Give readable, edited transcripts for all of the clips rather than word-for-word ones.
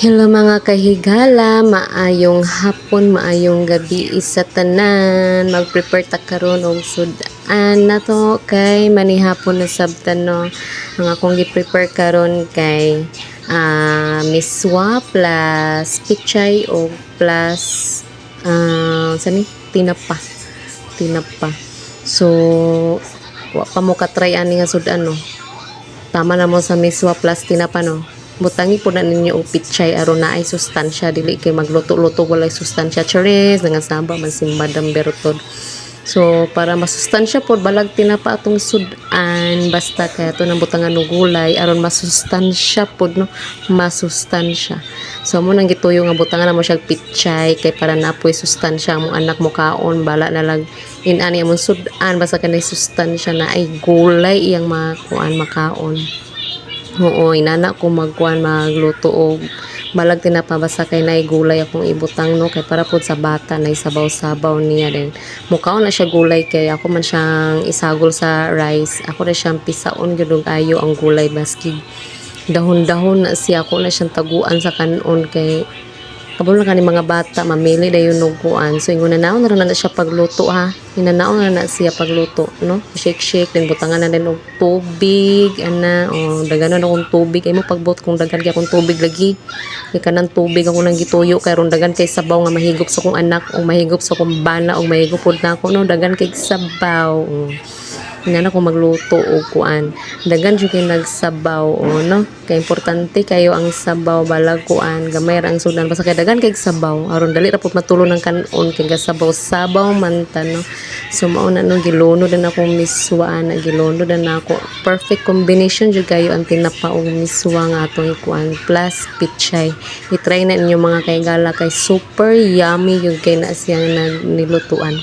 Hello mga kahigala, maayong hapon, maayong gabi sa tanan. Mag-prepare ta karon og sudan na to kay manihapon na sabtan no. Ang akong gi-prepare karon kay miswa plus pichay o plus sani tinapa. Tinapa. So wa pa mo ka-try ani nga sudan no. Tama na mo sa miswa plus tinapa no. Butangi po na ninyo og pichay aron na ay sustansya dili kay magluto-luto walay sustansya charis nga saba man si Madam Bertod. So para masustansya pod balag tinapa atong sudan basta kay ato nang butangan og gulay aron masustansya pod no, masustansya. So amo nang gituyo nga butangan na mo siya pichay kay para napoy sustansya among anak mo kaon bala na lang inani among sudan basta kanay sustansya na ay gulay iyang makuan makaon. Oo, inana ko magluto og balag tinapabasa kay nay gulay akong ibutang no kay para pud sa bata nay sabaw-sabaw niya din. Mukaon na siya gulay kay ako man siyang isagol sa rice. Ako na siyang pisaon gyud ayo ang gulay baskig. Dahon-dahon na siya ako na siyang taguan sa kanon kay kabul na kani mga bata mamili dayon og kuan. So ingon na naon na siya pagluto ha. Hinanaon na siya pagluto no. Shake din butangan na din og tubig ana o daganon akong tubig ay mo pagbot kung dagan kay akong tubig lagi. Kay kanang tubig ako nang gituyo kay ron dagan kay sabaw nga mahigop sa kong anak o mahigop sa kong bana o mahigop pod na ako no dagan kay sabaw. Inana ko magluto o kuan dagan jud kay nagsabaw o no kay importante kayo ang sabaw balag kuan gamay ra ang sudan basta kay dagan kay sabaw aron dali ra pud matulo ng kanon kay sabaw man ta no. So mao na no gilono din ako miswa na gilono din ako perfect combination jud kayo ang tinapa og miswa nga atong kuan plus pichay. I-try na ninyo mga kaygala kay super yummy yung kay na siya nilutuan.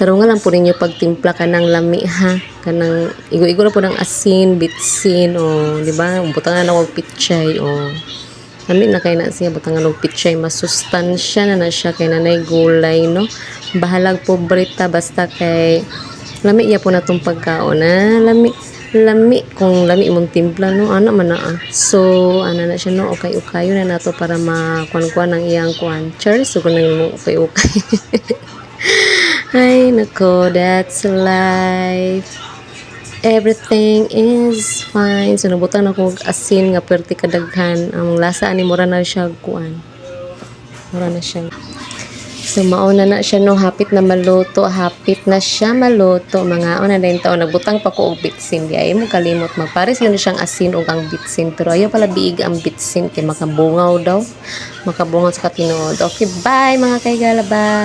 Taro nga lang po ninyo pagtimpla ka ng lami ha. Kanang igo-igo na po ng asin, bitsin o di ba? Butangan ako pichay o lami na kay na siya butangan og pichay masustansya na siya kay nanay gulay no. Bahalag pobrita basta kay lami iya po na tong pagkaon na lami kung lami mong timpla no ano man na so ana na siya no okay-ukayo na nato para makuan-kuan ang iyang kuan. Cheers so kung nang okay-okay. Ay, nako, that's life. Everything is fine. So, nabutan ako asin nga perti kadaghan. Ang lasa ani mura na siya kuan. Mura na siya. So, mauna na siya no. Hapit na maluto. Hapit na siya maluto. Mga una din taon. Nagbutang pa ko og bitsin. Di ay mo kalimot. Magpares yun siyang asin o ang bitsin. Pero ayaw pala biig ang bitsin. Kaya makabungaw daw. Makabungaw sa katinood. Okay, bye mga kaygala. Bye.